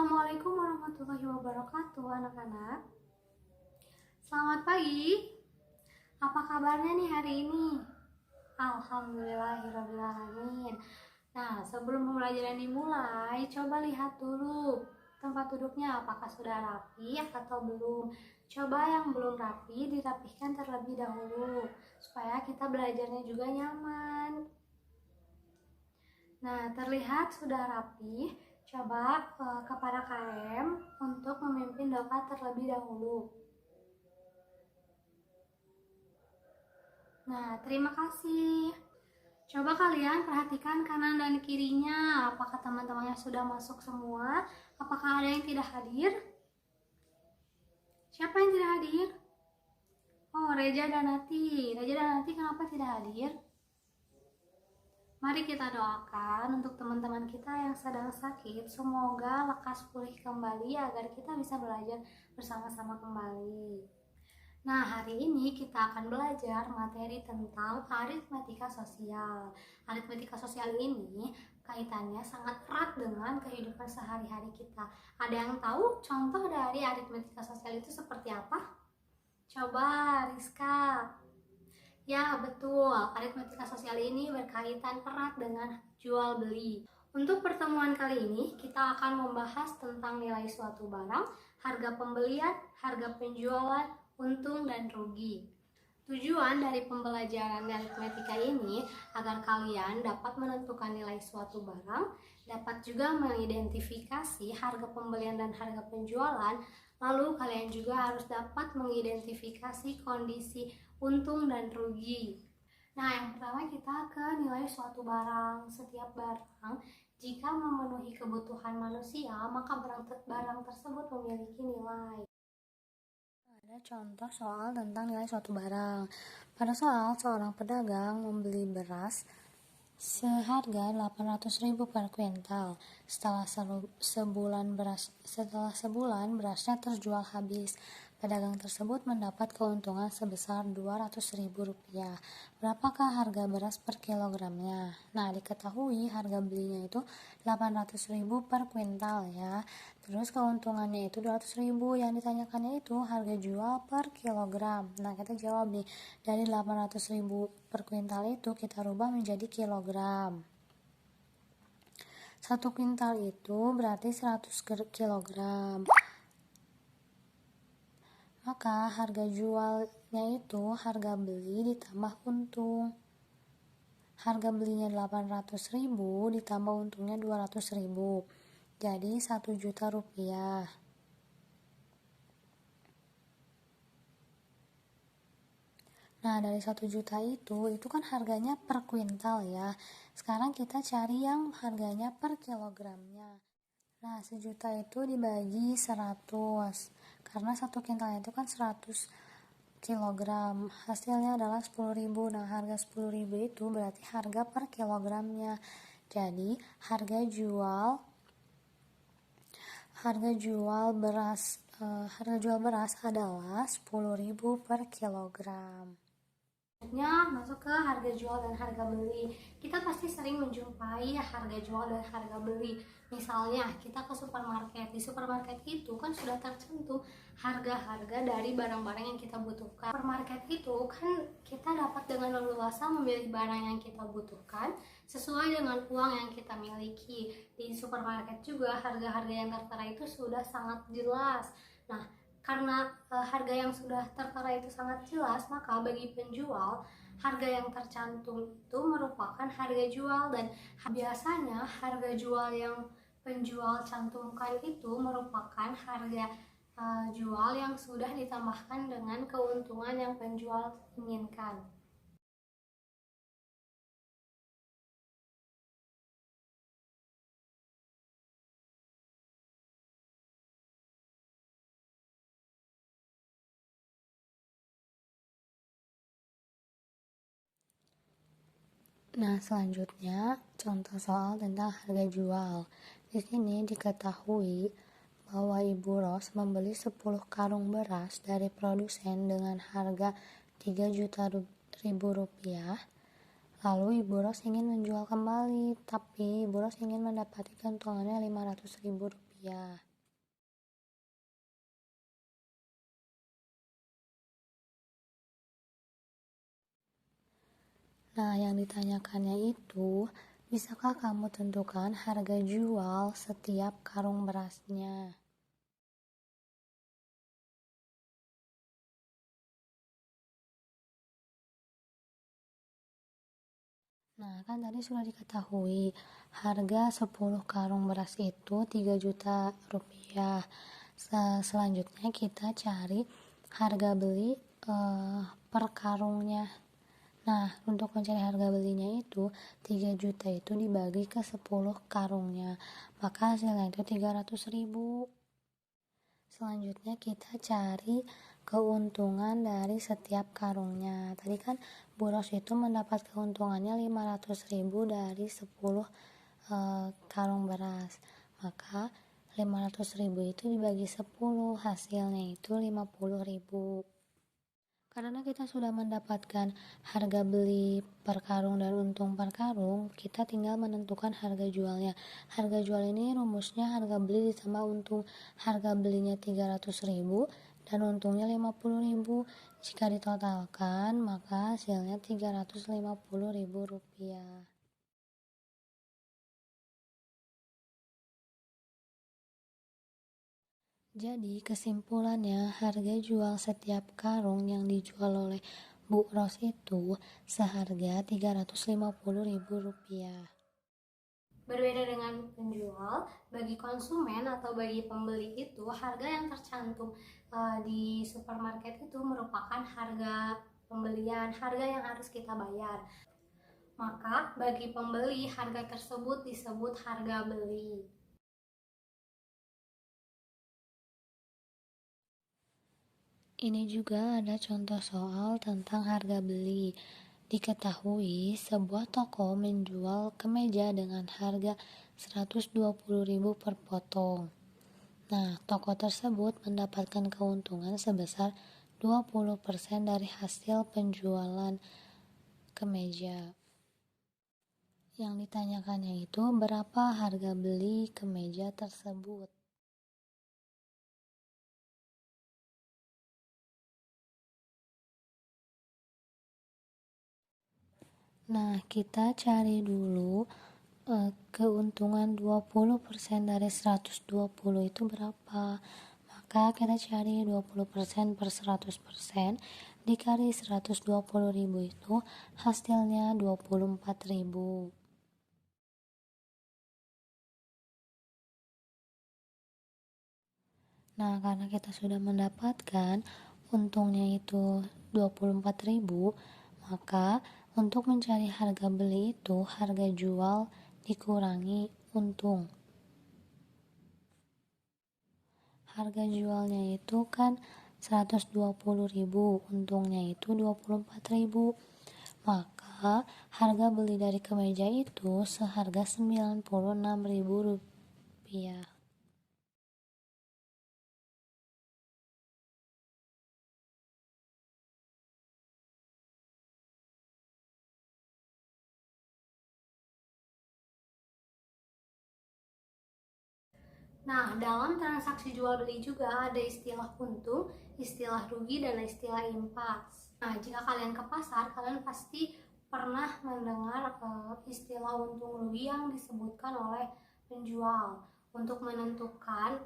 Assalamualaikum warahmatullahi wabarakatuh anak-anak. Selamat pagi. Apa kabarnya nih hari ini? Alhamdulillahirrahmanirrahim. Nah, sebelum pembelajaran dimulai, coba lihat dulu tempat duduknya apakah sudah rapi atau belum. Coba yang belum rapi dirapihkan terlebih dahulu supaya kita belajarnya juga nyaman. Nah, terlihat sudah rapi. Coba kepada KM untuk memimpin doa terlebih dahulu. Nah, terima kasih. Coba kalian perhatikan kanan dan kirinya. Apakah teman-temannya sudah masuk semua? Apakah ada yang tidak hadir? Siapa yang tidak hadir? Oh, Reja dan Nati. Reja dan Nati kenapa tidak hadir? Mari kita doakan untuk teman-teman kita yang sedang sakit, semoga lekas pulih kembali agar kita bisa belajar bersama-sama kembali. Nah, hari ini kita akan belajar materi tentang aritmetika sosial. Aritmetika sosial ini kaitannya sangat erat dengan kehidupan sehari-hari kita. Ada yang tahu contoh dari aritmetika sosial itu seperti apa? Coba Rizka. Ya, betul. Aritmetika sosial ini berkaitan erat dengan jual beli. Untuk pertemuan kali ini, kita akan membahas tentang nilai suatu barang, harga pembelian, harga penjualan, untung dan rugi. Tujuan dari pembelajaran aritmetika ini agar kalian dapat menentukan nilai suatu barang, dapat juga mengidentifikasi harga pembelian dan harga penjualan, lalu kalian juga harus dapat mengidentifikasi kondisi untung dan rugi. Nah, yang pertama kita ke nilai suatu barang. Setiap barang jika memenuhi kebutuhan manusia, maka barang tersebut memiliki nilai. Ada contoh soal tentang nilai suatu barang. Pada soal, seorang pedagang membeli beras seharga 800.000 per kuintal. Setelah sebulan berasnya terjual habis. Pedagang tersebut mendapat keuntungan sebesar Rp200.000. Berapakah harga beras per kilogramnya? Nah, diketahui harga belinya itu 800.000 per kuintal ya. Terus keuntungannya itu 200.000. Yang ditanyakannya itu harga jual per kilogram. Nah, kita jawab nih, dari 800.000 per kuintal itu kita rubah menjadi kilogram. 1 kuintal itu berarti 100 kilogram. Maka harga jualnya itu harga beli ditambah untung. Harga belinya 800.000 ditambah untungnya 200.000. Jadi 1 juta rupiah. Nah, dari 1 juta itu kan harganya per kuintal ya. Sekarang kita cari yang harganya per kilogramnya. Nah, 1 juta itu dibagi 100. Karena 1 kuintal itu kan 100 kilogram. Hasilnya adalah 10.000. Nah, harga 10.000 itu berarti harga per kilogramnya. Jadi, harga jual beras adalah 10.000 per kilogram. Masuk ke harga jual dan harga beli. Kita pasti sering menjumpai harga jual dan harga beli. Misalnya kita ke supermarket. Di supermarket itu kan sudah tercantum harga-harga dari barang-barang yang kita butuhkan. Supermarket itu kan kita dapat dengan leluasa memilih barang yang kita butuhkan sesuai dengan uang yang kita miliki. Di supermarket juga harga-harga yang tertera itu sudah sangat jelas. Nah, karena harga yang sudah tertera itu sangat jelas, maka bagi penjual, harga yang tercantum itu merupakan harga jual, dan biasanya harga jual yang penjual cantumkan itu merupakan harga jual yang sudah ditambahkan dengan keuntungan yang penjual inginkan. Nah, selanjutnya contoh soal tentang harga jual. Di sini diketahui bahwa Ibu Ros membeli 10 karung beras dari produsen dengan harga 3 juta rupiah. Lalu Ibu Ros ingin menjual kembali, tapi Ibu Ros ingin mendapatkan keuntungannya 500.000 rupiah. Nah, yang ditanyakannya itu, bisakah kamu tentukan harga jual setiap karung berasnya? Nah, kan tadi sudah diketahui harga 10 karung beras itu 3 juta rupiah. Selanjutnya kita cari harga beli per karungnya. Nah, untuk mencari harga belinya itu 3 juta itu dibagi ke 10 karungnya. Maka hasilnya itu 300.000. Selanjutnya kita cari keuntungan dari setiap karungnya. Tadi kan Bu Ros itu mendapat keuntungannya 500.000 dari 10 karung beras. Maka 500.000 itu dibagi 10, hasilnya itu 50.000. Karena kita sudah mendapatkan harga beli per karung dan untung per karung, kita tinggal menentukan harga jualnya. Harga jual ini rumusnya harga beli ditambah untung. Harga belinya 300.000 dan untungnya 50.000. Jika ditotalkan, maka hasilnya 350.000 rupiah. Jadi kesimpulannya, harga jual setiap karung yang dijual oleh Bu Ros itu seharga 350.000 rupiah. Berbeda dengan penjual, bagi konsumen atau bagi pembeli itu harga yang tercantum di supermarket itu merupakan harga pembelian, harga yang harus kita bayar. Maka bagi pembeli harga tersebut disebut harga beli. Ini juga ada contoh soal tentang harga beli. Diketahui sebuah toko menjual kemeja dengan harga 120.000 per potong. Nah, toko tersebut mendapatkan keuntungan sebesar 20% dari hasil penjualan kemeja. Yang ditanyakannya itu berapa harga beli kemeja tersebut. Nah, kita cari dulu keuntungan 20% dari 120 itu berapa. Maka kita cari 20% per 100% dikali 120.000 itu hasilnya 24.000. Nah, karena kita sudah mendapatkan untungnya itu 24.000, maka untuk mencari harga beli itu harga jual dikurangi untung. Harga jualnya itu kan 120.000, untungnya itu 24.000. Maka harga beli dari kemeja itu seharga 96.000 rupiah. Nah, dalam transaksi jual beli juga ada istilah untung, istilah rugi, dan istilah impas. Nah, jika kalian ke pasar, kalian pasti pernah mendengar istilah untung rugi yang disebutkan oleh penjual. Untuk menentukan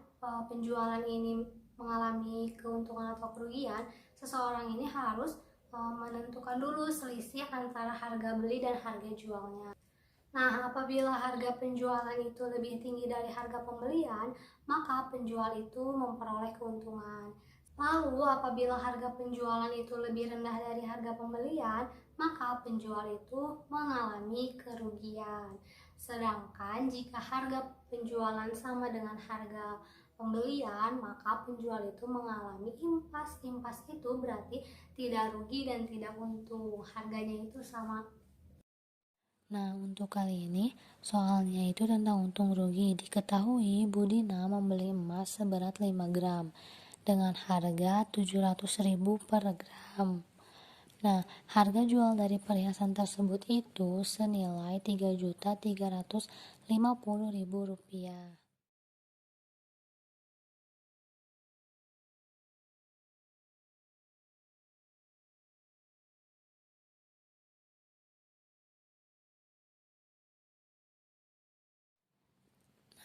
penjualan ini mengalami keuntungan atau kerugian, seseorang ini harus menentukan dulu selisih antara harga beli dan harga jualnya. Nah, apabila harga penjualan itu lebih tinggi dari harga pembelian, maka penjual itu memperoleh keuntungan. Lalu, apabila harga penjualan itu lebih rendah dari harga pembelian, maka penjual itu mengalami kerugian. Sedangkan jika harga penjualan sama dengan harga pembelian, maka penjual itu mengalami impas. Impas itu berarti tidak rugi dan tidak untung. Harganya itu sama. Nah, untuk kali ini soalnya itu tentang untung rugi. Diketahui Budina membeli emas seberat 5 gram dengan harga 700.000 per gram. Nah, harga jual dari perhiasan tersebut itu senilai 3.350.000 rupiah.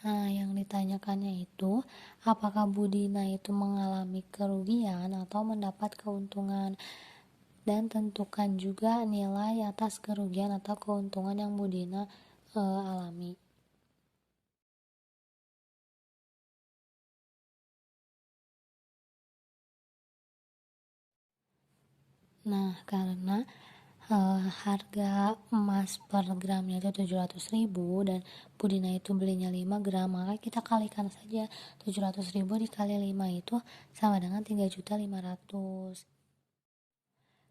Nah, yang ditanyakannya itu, apakah Budina itu mengalami kerugian atau mendapat keuntungan? Dan tentukan juga nilai atas kerugian atau keuntungan yang Budina alami. Nah, karena harga emas per gramnya itu 700.000 dan Budina itu belinya 5 gram, maka kita kalikan saja 700.000 dikali 5 itu sama dengan 3.500.000,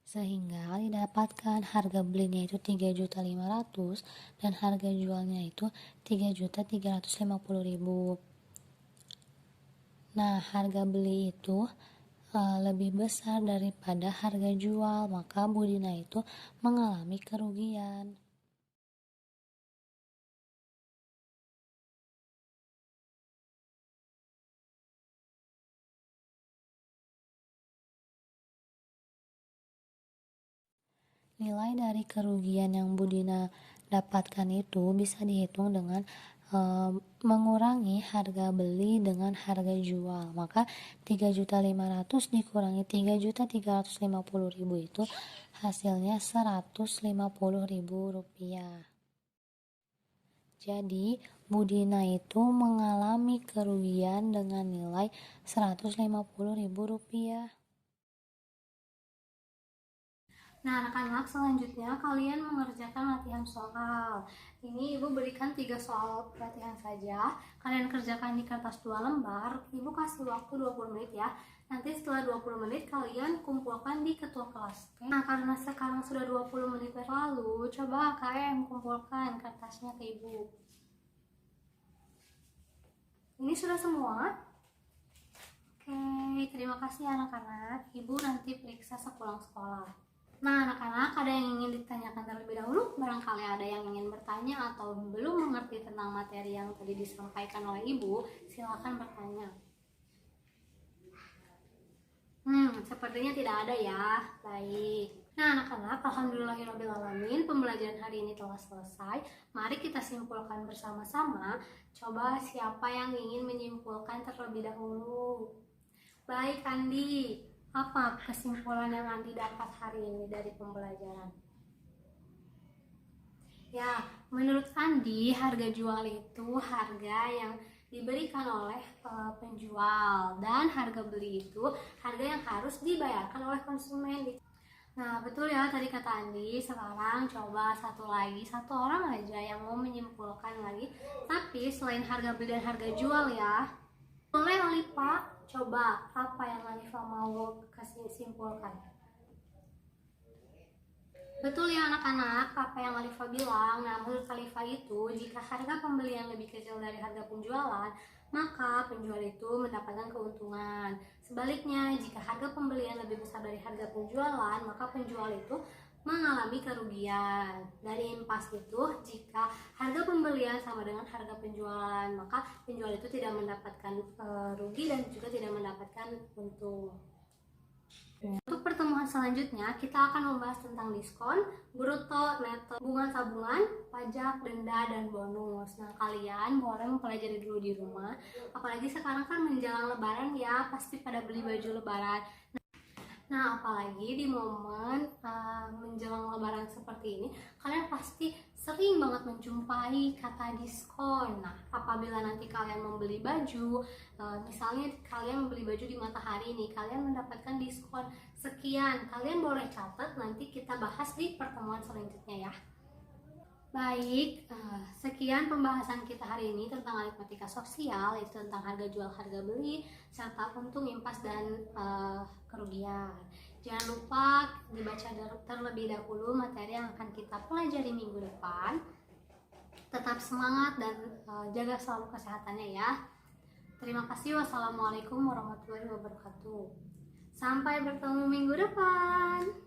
sehingga didapatkan harga belinya itu 3.500.000 dan harga jualnya itu 3.350.000. Nah, harga beli itu lebih besar daripada harga jual, maka Budina itu mengalami kerugian. Nilai dari kerugian yang Budina dapatkan itu bisa dihitung dengan mengurangi harga beli dengan harga jual. Maka 3.500.000 dikurangi 3.350.000 itu hasilnya 150.000 rupiah. Jadi Budina itu mengalami kerugian dengan nilai 150.000 rupiah. Nah, anak-anak, selanjutnya kalian mengerjakan latihan soal. Ini Ibu berikan 3 soal latihan saja. Kalian kerjakan di kertas 2 lembar. Ibu kasih waktu 20 menit ya. Nanti setelah 20 menit kalian kumpulkan di ketua kelas. Oke? Nah, karena sekarang sudah 20 menit berlalu, coba KM kumpulkan kertasnya ke Ibu. Ini sudah semua? Oke, terima kasih anak-anak. Ibu nanti periksa sepulang sekolah. Nah, anak-anak, ada yang ingin ditanyakan terlebih dahulu? Barangkali ada yang ingin bertanya atau belum mengerti tentang materi yang tadi disampaikan oleh Ibu, silakan bertanya. Sepertinya tidak ada ya. Baik. Nah, anak-anak, alhamdulillahirrahmanirrahim, pembelajaran hari ini telah selesai. Mari kita simpulkan bersama-sama. Coba siapa yang ingin menyimpulkan terlebih dahulu? Baik, Andi. Apa kesimpulan yang Andi dapat hari ini dari pembelajaran? Ya, menurut Andi, harga jual itu harga yang diberikan oleh penjual, dan harga beli itu harga yang harus dibayarkan oleh konsumen. Nah, betul ya tadi kata Andi. Sekarang coba satu orang aja yang mau menyimpulkan lagi, tapi selain harga beli dan harga jual ya. Boleh Alifa, coba apa yang Alifa mau kasih simpulkan? Betul ya anak-anak, apa yang Alifa bilang. Nah, menurut Alifa itu, jika harga pembelian lebih kecil dari harga penjualan, maka penjual itu mendapatkan keuntungan. Sebaliknya, jika harga pembelian lebih besar dari harga penjualan, maka penjual itu mengalami kerugian. Dari impas itu, jika harga pembelian sama dengan harga penjualan, maka penjual itu tidak mendapatkan rugi dan juga tidak mendapatkan untung. Untuk pertemuan selanjutnya, kita akan membahas tentang diskon, bruto, neto, bunga tabungan, pajak, denda, dan bonus. Nah, kalian boleh mempelajari dulu di rumah. Apalagi sekarang kan menjelang lebaran ya, pasti pada beli baju lebaran. Nah, apalagi di momen menjelang lebaran seperti ini, kalian pasti sering banget menjumpai kata diskon. Nah, apabila nanti kalian membeli baju, misalnya kalian membeli baju di Matahari nih, kalian mendapatkan diskon sekian. Kalian boleh catat, nanti kita bahas di pertemuan selanjutnya ya. Baik, sekian pembahasan kita hari ini tentang aritmatika sosial, yaitu tentang harga jual, harga beli, serta untung, impas, dan kerugian. Jangan lupa dibaca terlebih dahulu materi yang akan kita pelajari minggu depan. Tetap semangat dan jaga selalu kesehatannya ya. Terima kasih. Wassalamualaikum warahmatullahi wabarakatuh. Sampai bertemu minggu depan.